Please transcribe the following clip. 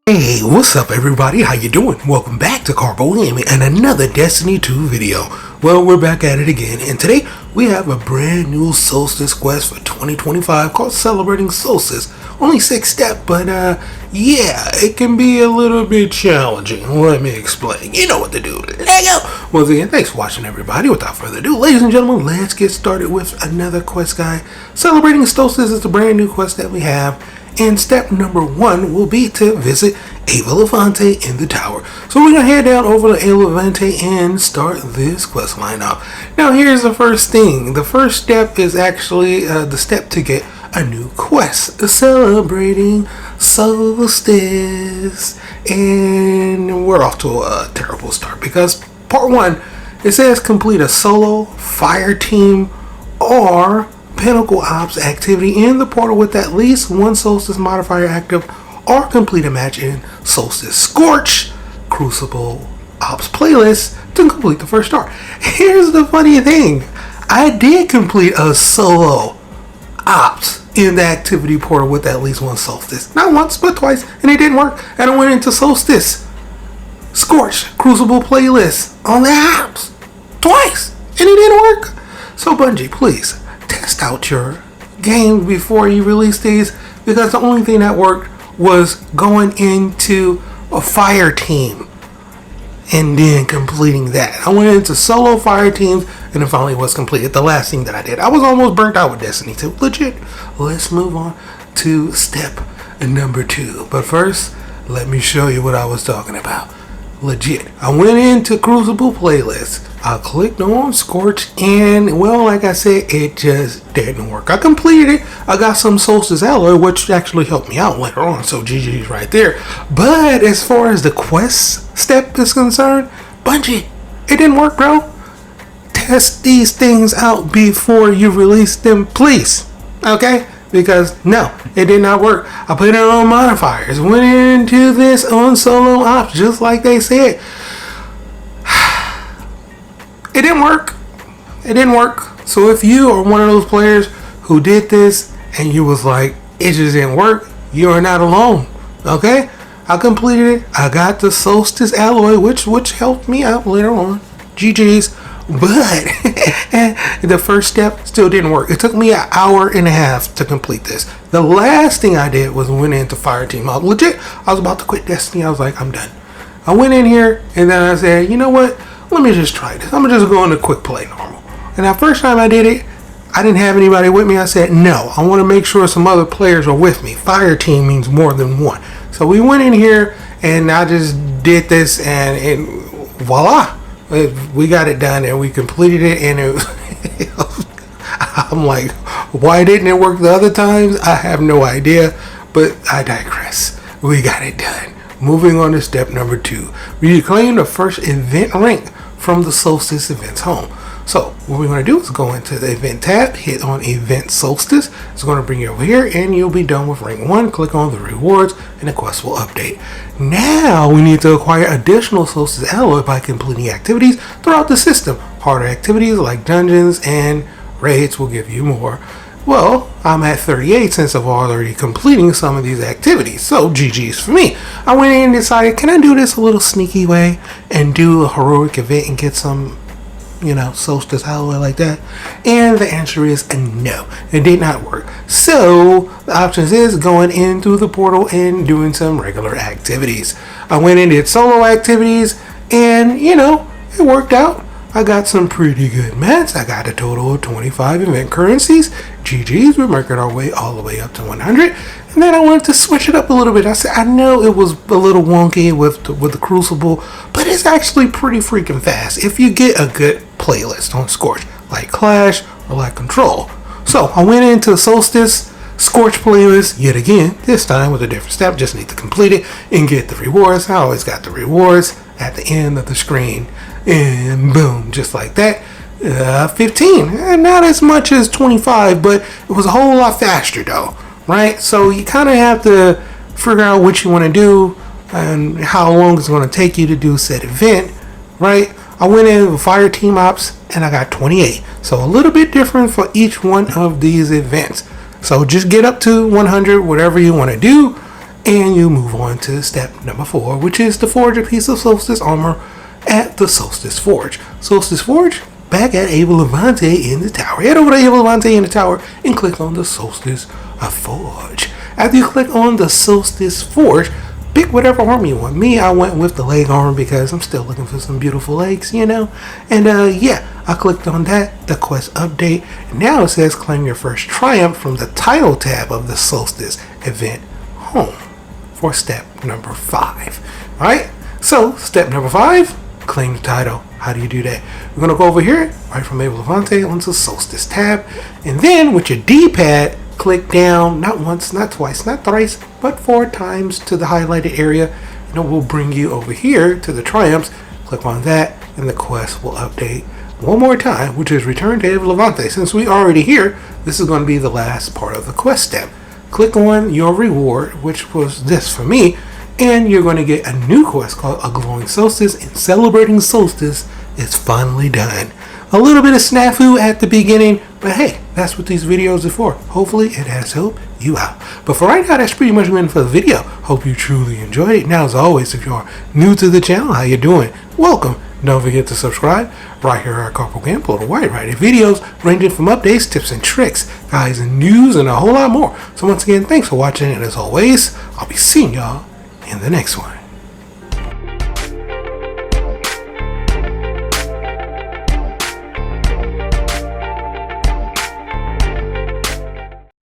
Hey, what's up everybody? How you doing? Welcome back to Karpo Gaming and another Destiny 2 video. Well, we're back at it again, and today we have a brand new Solstice quest for 2025 called Celebrating Solstice. Only 6 steps, but yeah, it can be a little bit challenging. Let me explain. You know what to do. Let go! Once again, thanks for watching everybody. Without further ado, ladies and gentlemen, let's get started with another quest guide. Celebrating Solstice is the brand new quest that we have. And step number 1 will be to visit a.k.a. in the tower. So we're going to head down over to a.k.a. and start this quest line out. Now here's the first thing. The first step is actually the step to get a new quest. Celebrating Solstice. And we're off to a terrible start because part 1, it says complete a solo, fire team, or Pinnacle Ops activity in the portal with at least one Solstice modifier active, or complete a match in Solstice Scorch Crucible Ops playlist to complete the first star. Here's the funny thing. I did complete a solo Ops in the activity portal with at least one Solstice. Not once, but twice, and it didn't work. And I went into Solstice Scorch Crucible playlist on the Ops twice, and it didn't work. So Bungie, please test out your game before you release these, because the only thing that worked was going into a fire team and then completing that. I went into solo fire teams and it finally was completed. The last thing that I did. I was almost burnt out with Destiny 2. Legit. Let's move on to step number 2. But first, let me show you what I was talking about. Legit. I went into Crucible playlist. I clicked on Scorch, and well, like I said, it just didn't work. I completed it. I got some Solstice alloy, which actually helped me out later on, so GG's right there. But as far as the quest step is concerned, Bungie, it didn't work, bro. Test these things out before you release them, please. Okay? Because no, it did not work. I put it on modifiers, went into this on solo ops just like they said. It didn't work. It didn't work. So if you are one of those players who did this and you was like, it just didn't work, you are not alone. Okay? I completed it. I got the Solstice alloy, which helped me out later on. GG's. But the first step still didn't work. It took me an hour and a half to complete this. The last thing I did was went into fire team. Legit, I was about to quit Destiny. I was like, I'm done. I went in here and then I said, you know what? Let me just try this. I'm going to just go into quick play normal. And that first time I did it, I didn't have anybody with me. I said, no, I want to make sure some other players are with me. Fire team means more than one. So we went in here and I just did this and voila. We got it done and we completed it, and I'm like, why didn't it work the other times? I have no idea, but I digress. We got it done. Moving on to step number 2. We claim the first event rank from the Solstice events home. So what we're going to do is go into the event tab, hit on event Solstice. It's going to bring you over here and you'll be done with rank 1. Click on the rewards and the quest will update. Now we need to acquire additional Solstice alloy by completing activities throughout the system. Harder activities like dungeons and raids will give you more. Well, I'm at 38 since I've already completing some of these activities, so GG's for me. I went in and decided, can I do this a little sneaky way and do a heroic event and get some, Solstice alloy like that? And the answer is no, it did not work. So the options is going in through the portal and doing some regular activities. I went and did solo activities and it worked out. I got some pretty good mats. I got a total of 25 event currencies. GG's, we're making our way all the way up to 100. And then I wanted to switch it up a little bit. I said, I know it was a little wonky with the Crucible, but it's actually pretty freaking fast if you get a good playlist on Scorch, like Clash or like Control. So I went into Solstice Scorch playlist yet again, this time with a different step. Just need to complete it and get the rewards. I always got the rewards at the end of the screen. And boom, just like that, 15. And not as much as 25, but it was a whole lot faster though, right? So you kind of have to figure out what you want to do and how long it's going to take you to do said event, right? I went in with fire team ops and I got 28. So a little bit different for each one of these events. So just get up to 100, whatever you want to do. and you move on to step number 4, which is to forge a piece of Solstice armor at the Solstice Forge. Solstice Forge, back at Ava Levante in the tower. Head over to Ava Levante in the tower and click on the Solstice Forge. After you click on the Solstice Forge, pick whatever armor you want. Me, I went with the leg armor because I'm still looking for some beautiful legs, you know. And yeah, I clicked on that, the quest update. And now it says claim your first triumph from the title tab of the Solstice event home for step number 5. Alright, so step number 5, claim the title. How do you do that? We're going to go over here, right from Ava Levante onto Solstice tab. And then with your D-pad, click down, not once, not twice, not thrice, but 4 times to the highlighted area. And it will bring you over here to the triumphs. Click on that, and the quest will update one more time, which is return to Ava Levante. Since we are already here, this is going to be the last part of the quest step. Click on your reward, which was this for me, and you're going to get a new quest called A Glowing Solstice, and celebrating Solstice is finally done. A little bit of snafu at the beginning, but hey, that's what these videos are for. Hopefully it has helped you out. But for right now, that's pretty much been for the video. Hope you truly enjoyed it. Now, as always, if you're new to the channel, how you doing? Welcome. Don't forget to subscribe. Right here at Karpo Game, upload a wide variety of videos ranging from updates, tips and tricks, guys and news, and a whole lot more. So once again, thanks for watching, and as always, I'll be seeing y'all in the next one.